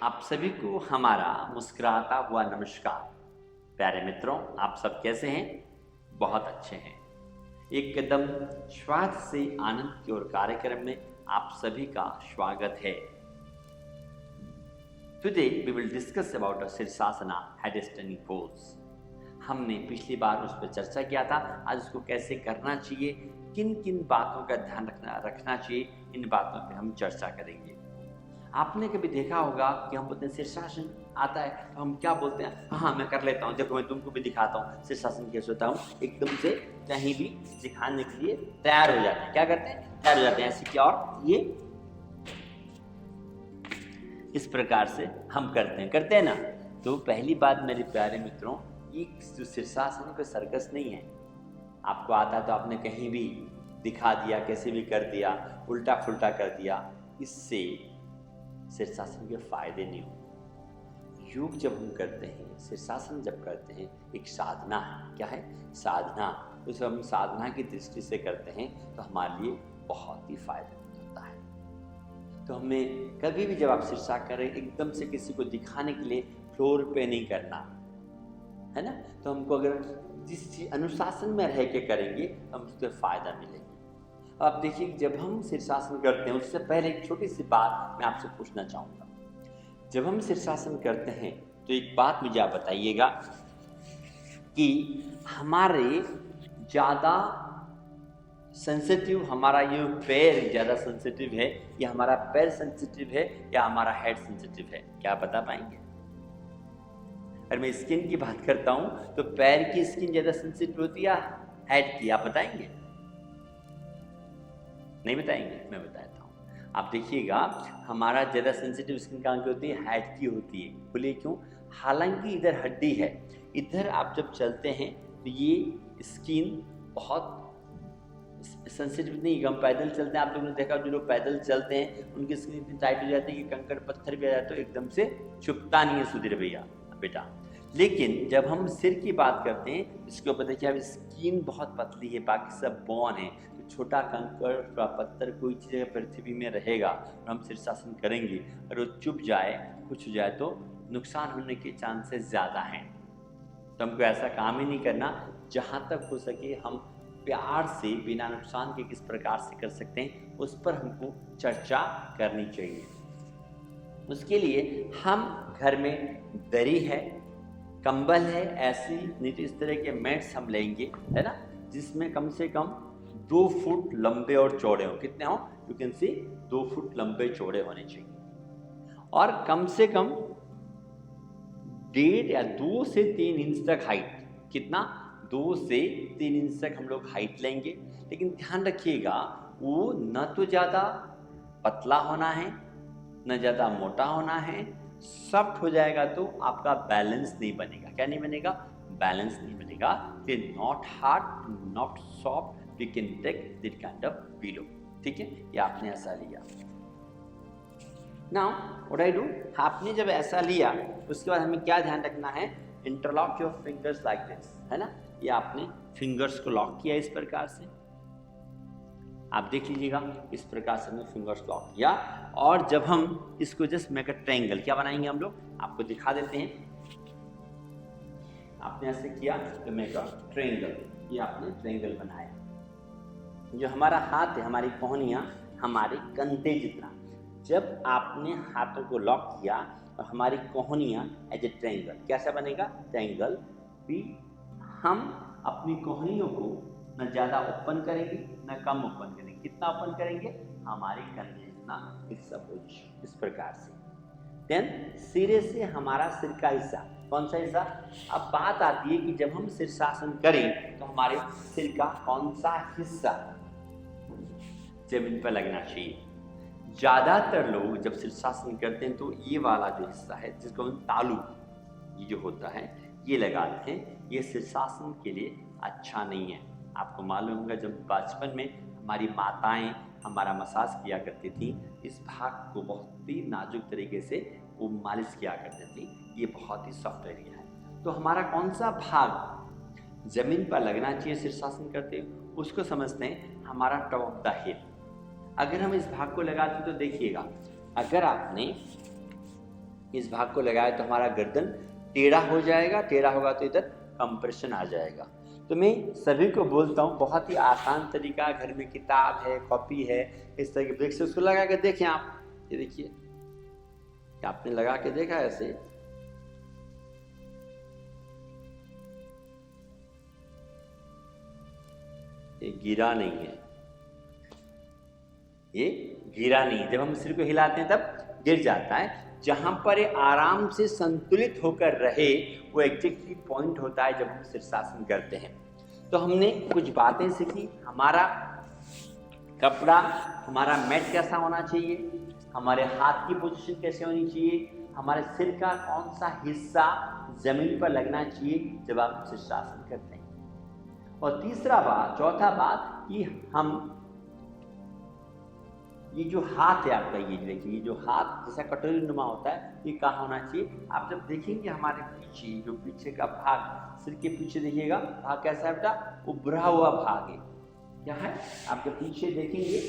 आप सभी को हमारा मुस्कुराता हुआ नमस्कार। प्यारे मित्रों, आप सब कैसे हैं? बहुत अच्छे हैं। एक कदम स्वास्थ्य से आनंद की ओर कार्यक्रम में आप सभी का स्वागत है। Today we will discuss about shirshasana headstanding pose. हमने पिछली बार उस पर चर्चा किया था। आज उसको कैसे करना चाहिए, किन किन बातों का ध्यान रखना चाहिए, इन बातों पर हम चर्चा करेंगे। आपने कभी देखा होगा कि हम बोलते हैं शीर्षासन आता है तो हम क्या बोलते हैं, हाँ मैं कर लेता हूँ, देखो मैं तुमको भी दिखाता हूँ शीर्षासन कैसे होता हूँ। एकदम से कहीं भी दिखाने के लिए तैयार हो जाते हैं। क्या करते हैं? तैयार हो जाते हैं ऐसे क्या, और ये इस प्रकार से हम करते हैं ना। तो पहली बात मेरे प्यारे मित्रों, ये जो शीर्षासन कोई सर्कस नहीं है। आपको आता तो आपने कहीं भी दिखा दिया, कैसे भी कर दिया, उल्टा फुल्टा कर दिया। इससे शीर्षासन के फायदे नहीं होते। योग जब हम करते हैं, शीर्षासन जब करते हैं, एक साधना है। क्या है? साधना। तो जब हम साधना की दृष्टि से करते हैं तो हमारे लिए बहुत ही फायदेमंद होता है। तो हमें कभी भी जब आप शीर्षा करें, एकदम से किसी को दिखाने के लिए फ्लोर पे नहीं करना है ना। तो हमको अगर जिस अनुशासन में रह के करेंगे तो हम उससे फायदा मिलेगा। आप देखिए, जब हम शीर्षासन करते हैं उससे पहले एक छोटी सी बात मैं आपसे पूछना चाहूँगा। जब हम शीर्षासन करते हैं तो एक बात मुझे आप बताइएगा कि हमारे ज़्यादा सेंसिटिव, हमारा ये पैर ज़्यादा सेंसिटिव है या हमारा पैर सेंसिटिव है या हमारा हेड सेंसिटिव है? क्या आप बता पाएंगे? अगर मैं स्किन की बात करता हूँ तो पैर की स्किन ज़्यादा सेंसिटिव होती है या हेड की? आप बताएंगे? नहीं बताएंगे? मैं बताता हूँ। आप देखिएगा, हमारा ज़्यादा सेंसिटिव स्किन कहाँ की होती है? हेड की होती है। बोलिए क्यों? हालांकि इधर हड्डी है, इधर आप जब चलते हैं तो ये स्किन बहुत सेंसिटिव नहीं। हम पैदल चलते हैं, आप लोगों ने देखा, जो लोग पैदल चलते हैं उनकी स्किन इतनी टाइट हो जाती है कि कंकड़ पत्थर भी आ जाए तो एकदम से चुभता नहीं है सुधीर भैया बेटा। लेकिन जब हम सिर की बात करते हैं, इसके ऊपर देखिए, अब स्किन बहुत पतली है, बाकी सब बोन है। तो छोटा कंकड़ का पत्थर कोई चीज़ पृथ्वी में रहेगा और हम शीर्षासन करेंगे और वो चुभ जाए, कुछ हो जाए तो नुकसान होने के चांसेस ज़्यादा हैं। तो हमको ऐसा काम ही नहीं करना। जहाँ तक हो सके हम प्यार से, बिना नुकसान के किस प्रकार से कर सकते हैं उस पर हमको चर्चा करनी चाहिए। उसके लिए हम घर में दरी है, कंबल है, ऐसी नहीं तो इस तरह के मैट्स हम लेंगे, है ना, जिसमें कम से कम 2 फुट लंबे और चौड़े हो। कितने हो? यू कैन सी 2 फुट लंबे चौड़े होने चाहिए और कम से कम 1.5 या 2 से 3 इंच तक हाइट। कितना? 2 से 3 इंच तक हम लोग हाइट लेंगे। लेकिन ध्यान रखिएगा, वो न तो ज़्यादा पतला होना है न ज़्यादा मोटा होना है। सॉफ्ट हो जाएगा तो आपका बैलेंस नहीं बनेगा। क्या नहीं बनेगा? बैलेंस नहीं बनेगा। Not hard not soft, we can take this kind of pillow. ठीक है, ये आपने ऐसा लिया। नाउ व्हाट आई डू, आपने जब ऐसा लिया उसके बाद हमें क्या ध्यान रखना है? Interlock your fingers like this, है ना। ये आपने फिंगर्स को लॉक किया इस प्रकार से। आप देख लीजिएगा, इस प्रकार से हमने फिंगर्स लॉक किया। और जब हम इसको जस्ट मेक अ ट्रायंगल, क्या बनाएंगे हम लोग? आपको दिखा देते हैं। आपने ऐसे किया तो मेक अ ट्रायंगल। ये आपने ट्रायंगल बनाया। जो हमारा हाथ है, हमारी कोहनियाँ हमारे कंधे जितना, जब आपने हाथों को लॉक किया और हमारी कोहनियाँ एज ए ट्रायंगल, कैसा बनेगा? ट्रायंगल। भी हम अपनी कोहनियों को न ज़्यादा ओपन करेंगे न कम ओपन करेंगे। कितना ओपन करेंगे? हमारे कंधे जितना, इस पोजीशन, इस प्रकार से। देन सिरे से हमारा सिर का हिस्सा, कौन सा हिस्सा? अब बात आती है कि जब हम शीर्षासन करें तो हमारे सिर का कौन सा हिस्सा जमीन पर लगना चाहिए? ज़्यादातर लोग जब शीर्षासन करते हैं तो ये वाला जो हिस्सा है, जिसको हम तालू, ये जो होता है, ये लगाते हैं। ये शीर्षासन के लिए अच्छा नहीं है। आपको मालूम होगा, जब बचपन में हमारी माताएं हमारा मसाज किया करती थी, इस भाग को बहुत ही नाजुक तरीके से वो मालिश किया करती थी। ये बहुत ही सॉफ्ट एरिया है। तो हमारा कौन सा भाग जमीन पर लगना चाहिए शीर्षासन करते हैं, उसको समझते हैं हमारा टॉप ऑफ द हेड। अगर हम इस भाग को लगाते तो देखिएगा, अगर आपने इस भाग को लगाए तो हमारा गर्दन टेढ़ा हो जाएगा, टेढ़ा होगा तो इधर कंप्रेशन आ जाएगा। तो मैं सभी को बोलता हूँ, बहुत ही आसान तरीका, घर में किताब है, कॉपी है, इस तरह के ब्रेक से उसको लगा के देखें आप। ये देखिए, आपने लगा के देखा ऐसे, ये गिरा नहीं है, ये गिरा नहीं है। जब हम सिर को हिलाते हैं तब गिर जाता है। जहां पर ये आराम से संतुलित होकर रहे वो एग्जैक्टली पॉइंट होता है जब हम शीर्षासन करते हैं। तो हमने कुछ बातें सीखी, हमारा कपड़ा, हमारा मैट कैसा होना चाहिए, हमारे हाथ की पोजीशन कैसे होनी चाहिए, हमारे सिर का कौन सा हिस्सा जमीन पर लगना चाहिए जब आप शीर्षासन करते हैं। और चौथा बात कि हम ये जो हाथ है आपका, ये देखिए, ये जो हाथ जैसा कटोरी नुमा होता है, ये कहाँ होना चाहिए। आप जब देखेंगे हमारे पीछे, जो पीछे का भाग, सिर के पीछे देखिएगा भाग कैसा है बेटा, उभरा हुआ भाग है। क्या है, आपके पीछे देखेंगे,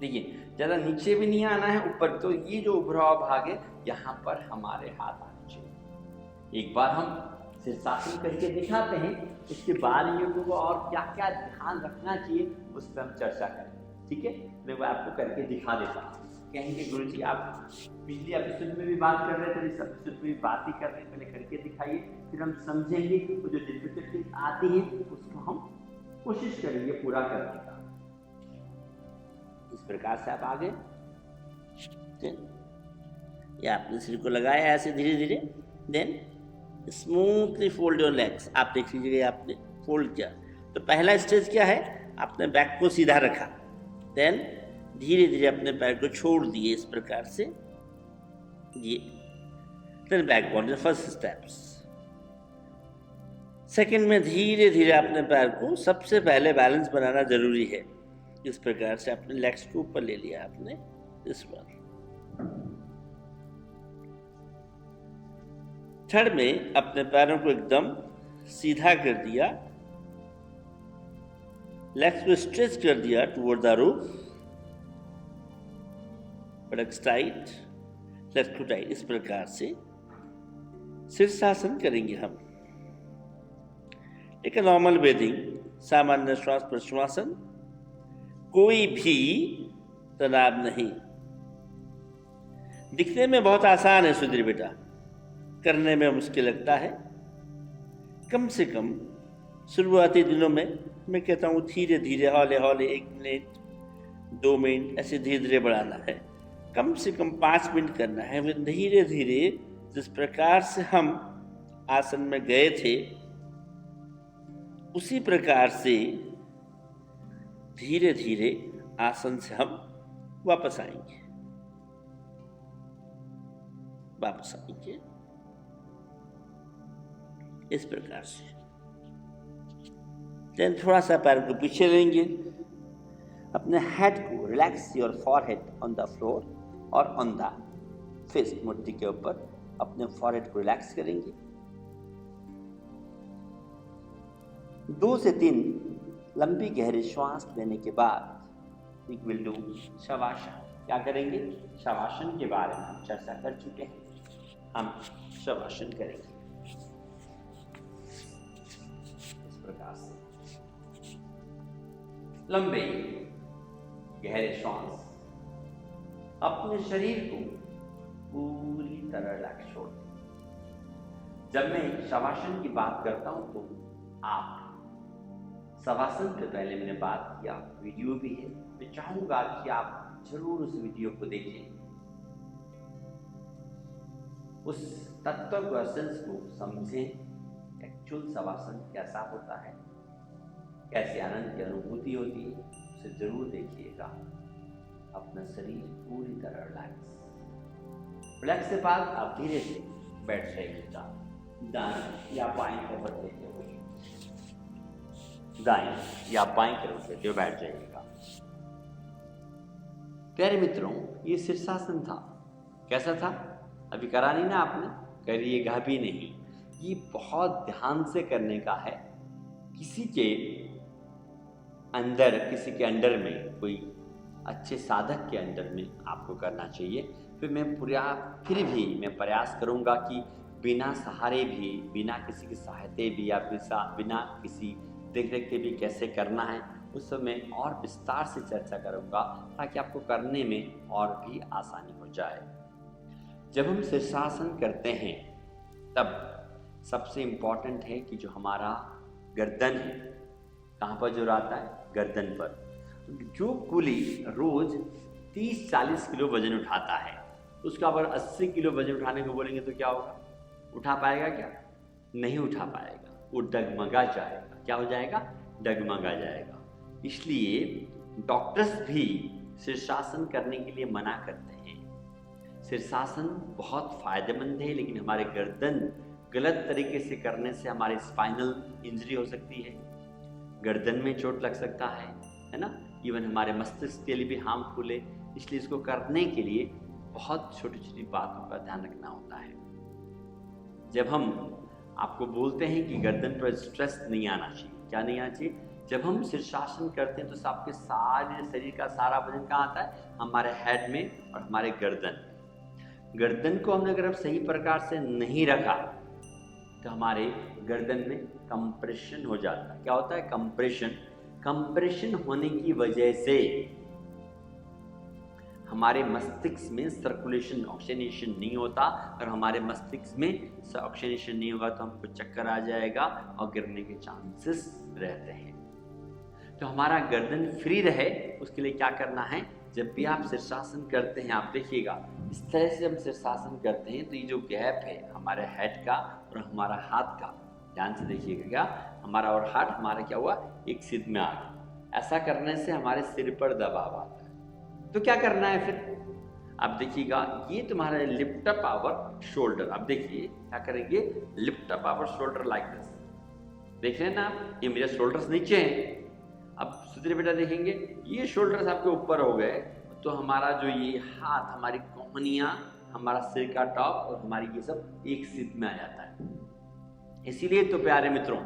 देखिए ज्यादा नीचे भी नहीं आना है, ऊपर। तो ये जो उभरा हुआ भाग है, यहाँ पर हमारे हाथ आने चाहिए। एक बार हम शीर्षासन करके दिखाते हैं, इसके बाद लोगों को और क्या क्या ध्यान रखना चाहिए उस पर हम चर्चा करें। ठीक है, मैं वो आपको करके दिखा देता हूँ। कहेंगे गुरुजी आप पिछली एपिसोड में भी बात कर रहे थे, इस एपिसोड में भी बात ही कर रहे हैं, पहले करके दिखाइए, फिर हम समझेंगे। वो जो डिफिकल्टीज आती है उसको हम कोशिश करेंगे पूरा करने का। इस प्रकार से आप आगे, ये आपने सिर को लगाया ऐसे धीरे धीरे, then smoothly fold your legs. आप देख लीजिएगा आपने फोल्ड किया। तो पहला स्टेज क्या है, आपने बैक को सीधा रखा, देन धीरे धीरे अपने पैर को छोड़ दिए इस प्रकार से, ये then back body first steps. Second में धीरे धीरे अपने पैर को, सबसे पहले बैलेंस बनाना जरूरी है। इस प्रकार से अपने लेग्स को ऊपर ले लिया आपने इस बार। थर्ड में अपने पैरों को एकदम सीधा कर दिया, लेग्स को स्ट्रेच कर दिया toward the roof, buttocks tight, legs को टाइट। इस प्रकार से शीर्षासन करेंगे हम। एक नॉर्मल ब्रीदिंग, सामान्य श्वास प्रश्वासन, कोई भी तनाव नहीं। दिखने में बहुत आसान है सुधीर बेटा, करने में मुश्किल लगता है। कम से कम शुरुआती दिनों में मैं कहता हूँ धीरे धीरे, हौले हौले, 1 मिनट 2 मिनट ऐसे धीरे धीरे बढ़ाना है। कम से कम 5 मिनट करना है। फिर धीरे धीरे जिस प्रकार से हम आसन में गए थे उसी प्रकार से धीरे धीरे आसन से हम वापस आएंगे, इस प्रकार से। देन थोड़ा सा पैर को पीछे लेंगे, अपने हेड को, relax your forehead on the floor और ऑन द फिस्ट, मुट्ठी के ऊपर अपने फॉरहेड को रिलैक्स करेंगे। 2 से 3 लंबी गहरी श्वास लेने के बाद वी विल डू शवासन। क्या करेंगे, शवासन के बारे में हम चर्चा कर चुके हैं, हम शवासन करेंगे इस प्रकार से। लंबे गहरे श्वास, अपने शरीर को पूरी तरह रिलैक्स छोड़ दें। जब मैं शवासन की बात करता हूं तो आप शवासन से पहले मैंने बात किया, वीडियो भी है, मैं चाहूंगा कि आप जरूर उस वीडियो को देखें, उस तत्व को, एसेंस को समझें। एक्चुअल शवासन कैसा होता है, कैसे आनंद की अनुभूति होती है, उसे जरूर देखिएगा। अपना शरीर पूरी तरह रिलैक्स के बाद आप धीरे से बैठ जाइएगा, दाएं या बाएं तरफ लेते हुए, दाएं या बाएं तरफ लेते हुए बैठ जाइएगा। प्यारे मित्रों, ये शीर्षासन था। कैसा था, अभी करा नहीं ना आपने, करिएगा भी नहीं। ये बहुत ध्यान से करने का है। किसी के अंदर, किसी के अंडर में कोई अच्छे साधक के अंडर में आपको करना चाहिए। फिर मैं प्रयास करूँगा कि बिना सहारे भी, बिना किसी की सहायता भी या बिना किसी देख-रेख के भी कैसे करना है, उस समय और विस्तार से चर्चा करूँगा ताकि आपको करने में और भी आसानी हो जाए। जब हम शीर्षासन करते हैं तब सबसे इम्पॉर्टेंट है कि जो हमारा गर्दन है, कहाँ पर जोर आता है? गर्दन पर। जो कुली रोज 30-40 किलो वजन उठाता है, उसका अगर 80 किलो वजन उठाने को बोलेंगे तो क्या होगा? उठा पाएगा क्या? नहीं उठा पाएगा, वो डगमगा जाएगा। क्या हो जाएगा? डगमगा जाएगा। इसलिए डॉक्टर्स भी शीर्षासन करने के लिए मना करते हैं। शीर्षासन बहुत फायदेमंद है, लेकिन हमारे गर्दन गलत तरीके से करने से हमारे स्पाइनल इंजरी हो सकती है, गर्दन में चोट लग सकता है ना? इवन हमारे मस्तिष्क के लिए भी हार्मफुल है। इसलिए इसको करने के लिए बहुत छोटी छोटी बातों का ध्यान रखना होता है। जब हम आपको बोलते हैं कि गर्दन पर स्ट्रेस नहीं आना चाहिए, क्या नहीं आना चाहिए? जब हम शीर्षासन करते हैं तो आपके सारे शरीर का सारा वजन कहाँ आता है? हमारे हेड में और हमारे गर्दन को हमने अगर सही प्रकार से नहीं रखा तो हमारे गर्दन में कंप्रेशन हो जाता है। क्या होता है? कंप्रेशन होने की वजह से हमारे मस्तिष्क में सर्कुलेशन, ऑक्सीजनेशन नहीं होता, और हमारे मस्तिष्क में ऑक्सीजनेशन नहीं होगा तो हमको चक्कर आ जाएगा और गिरने के चांसेस रहते हैं। तो हमारा गर्दन फ्री रहे उसके लिए क्या करना है? जब भी आप शीर्षासन करते हैं, आप देखिएगा इस तरह से हम शीर्षासन करते हैं तो ये जो गैप है हमारे हेड का और हमारा हाथ का, ध्यान से देखिएगा, क्या हमारा और हाथ हमारा क्या हुआ? एक सिद्ध में आ गया। ऐसा करने से हमारे सिर पर दबाव आता है। तो क्या करना है फिर? आप देखिएगा, ये तुम्हारा लिफ्ट अप आवर शोल्डर। अब देखिए क्या करेंगे? Lift up our shoulder like this. देख रहे हैं ना आप? ये मेरे शोल्डर्स नीचे हैं। अब सुधरे बेटा देखेंगे, ये शोल्डर्स आपके ऊपर हो गए तो हमारा जो ये हाथ, हमारी कोहनियाँ, हमारा सिर का टॉप और हमारी ये सब एक सिद्ध में आ जाता है। इसीलिए तो प्यारे मित्रों,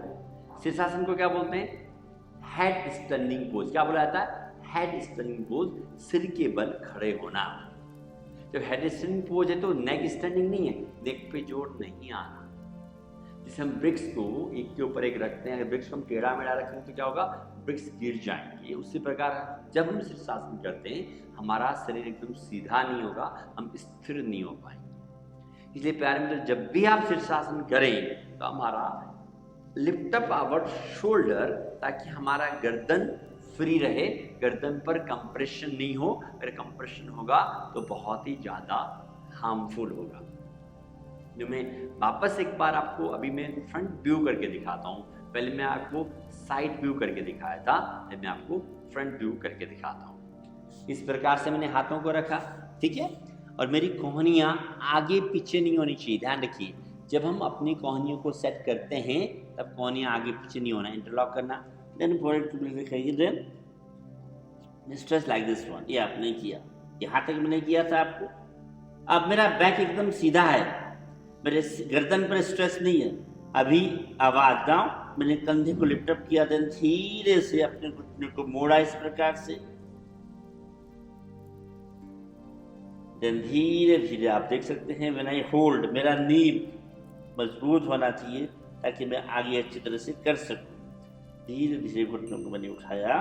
शीर्षासन को क्या बोलते हैं? Head standing pose. क्या बोला जाता है? हेड स्टैंडिंग पोज, सिर के बल खड़े होना। जब हेड स्टैंडिंग पोज है तो नेक स्टैंडिंग नहीं है, नेक पे जोर नहीं आना। जैसे हम ब्रिक्स को एक के ऊपर एक रखते हैं, अगर ब्रिक्स को हम टेढ़ा मेढ़ा रखेंगे तो क्या होगा? ब्रिक्स गिर जाएंगे। उसी प्रकार जब हम शीर्षासन करते हैं हमारा शरीर एकदम सीधा नहीं होगा, हम स्थिर नहीं हो पाएंगे। इसलिए प्यारे मित्र, जब भी आप शीर्षासन करें तो हमारा लिफ्ट अप आवर शोल्डर, ताकि हमारा गर्दन फ्री रहे, गर्दन पर कंप्रेशन नहीं हो। अगर कंप्रेशन होगा तो बहुत ही ज़्यादा हार्मफुल होगा। जो मैं वापस एक बार आपको अभी मैं फ्रंट व्यू करके दिखाता हूँ। पहले मैं आपको साइड व्यू करके दिखाया था, अब मैं आपको फ्रंट व्यू करके दिखाता हूँ। इस प्रकार से मैंने हाथों को रखा, ठीक है, और मेरी कोहनियाँ आगे पीछे नहीं होनी चाहिए। ध्यान रखिए, जब हम अपनी कोहनियों को सेट करते हैं तब कोहनियाँ आगे पीछे नहीं होना, इंटरलॉक करना। देन फॉरवर्ड टू दिखाइए, then stress like this one. ये आपने किया, यहाँ तक मैंने किया था आपको। अब मेरा बैक एकदम सीधा है, मेरे गर्दन पर स्ट्रेस नहीं है। अभी आवाज गाँव, मैंने कंधे को लिफ्ट अप किया, देन धीरे से अपने घुटने को मोड़ा इस प्रकार से, देन धीरे धीरे आप देख सकते हैं व्हेन आई होल्ड, मेरा नी मजबूत होना चाहिए ताकि मैं आगे अच्छी तरह से कर सकूं। धीरे धीरे घुटनों को मैंने उठाया,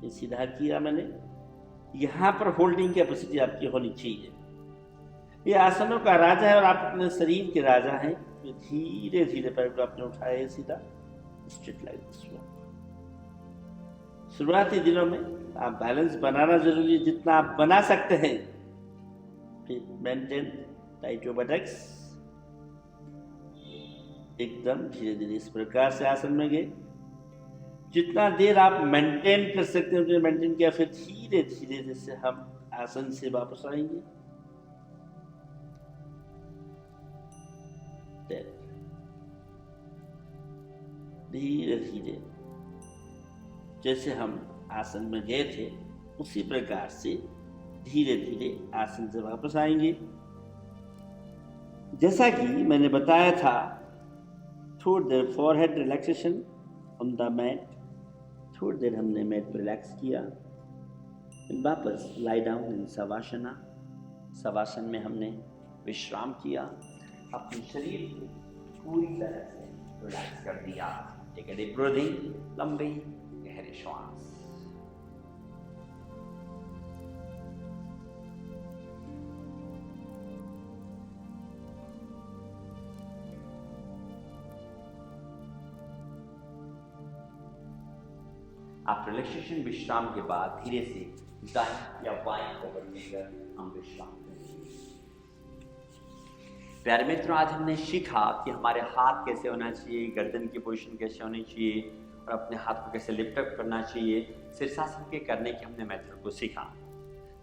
ये सीधा किया मैंने। यहाँ पर होल्डिंग कैपेसिटी आपकी होनी चाहिए। ये आसनों का राजा है और आप अपने शरीर के राजा हैं। धीरे धीरे पैर को आपने उठाया सीधा, स्ट्रेट लाइक दिस वन। शुरुआती दिनों में आप बैलेंस बनाना जरूरी है, जितना आप बना सकते हैं। फिर मेंटेन टाइट योर बटक्स, एकदम धीरे धीरे इस प्रकार से आसन में गए। जितना देर आप मेंटेन कर सकते हैं उतना मेंटेन किया। फिर धीरे धीरे जैसे हम आसन से वापस आएंगे, धीरे धीरे जैसे हम आसन में गए थे उसी प्रकार से धीरे धीरे आसन से वापस आएंगे। जैसा कि मैंने बताया था, थोड़ी देर forehead relaxation on the mat, थोड़ी देर हमने मैट पर रिलैक्स किया, वापस लाई डाउन इन सवासना। सवासन में हमने विश्राम किया, अपने शरीर को पूरी तरह से रिलैक्स कर दिया। टेक अ डीप ब्रीथिंग, लंबी गहरी श्वास। आप रिलैक्सेशन विश्राम के बाद धीरे से दाएं या बाएं कदम लेकर हम विश्राम करेंगे। प्यारे मित्रों, आज हमने सीखा कि हमारे हाथ कैसे होना चाहिए, गर्दन की पोजीशन कैसे होनी चाहिए और अपने हाथ को कैसे लिफ्ट अप करना चाहिए। शीर्षासन के करने के हमने मेथड को सीखा।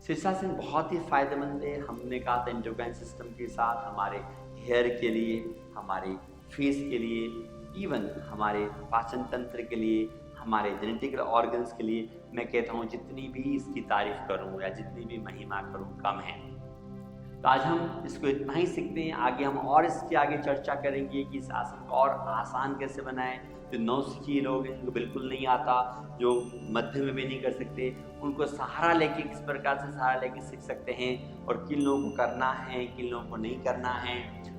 शीर्षासन बहुत ही फायदेमंद है। हमने कहा था एंडोक्राइन सिस्टम के साथ हमारे हेयर के लिए, हमारे फेस के लिए, इवन हमारे पाचन तंत्र के लिए, हमारे जेनेटिकल ऑर्गन्स के लिए, मैं कहता हूँ जितनी भी इसकी तारीफ करूँ या जितनी भी महिमा करूँ कम है। तो आज हम इसको इतना ही सीखते हैं। आगे हम और इसके आगे चर्चा करेंगे कि इस आसन को और आसान कैसे बनाएं। जो नौसिखिए लोग हैं, उनको बिल्कुल नहीं आता, जो मध्य में भी नहीं कर सकते, उनको सहारा लेके किस प्रकार से सहारा लेके सीख सकते हैं, और किन लोगों को करना है, किन लोगों को नहीं करना है,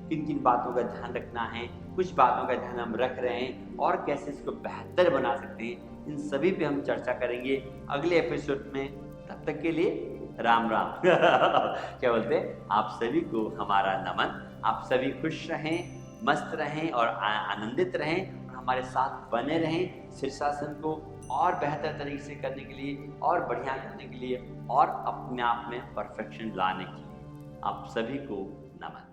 किन किन बातों का ध्यान रखना है, कुछ बातों का ध्यान हम रख रहे हैं और कैसे इसको बेहतर बना सकते हैं, इन सभी पे हम चर्चा करेंगे अगले एपिसोड में। तब तक के लिए राम राम। क्या बोलते हैं, आप सभी को हमारा नमन। आप सभी खुश रहें, मस्त रहें और आनंदित रहें और हमारे साथ बने रहें शीर्षासन को और बेहतर तरीके से करने के लिए और बढ़िया करने के लिए और अपने आप में परफेक्शन लाने के लिए। आप सभी को नमन।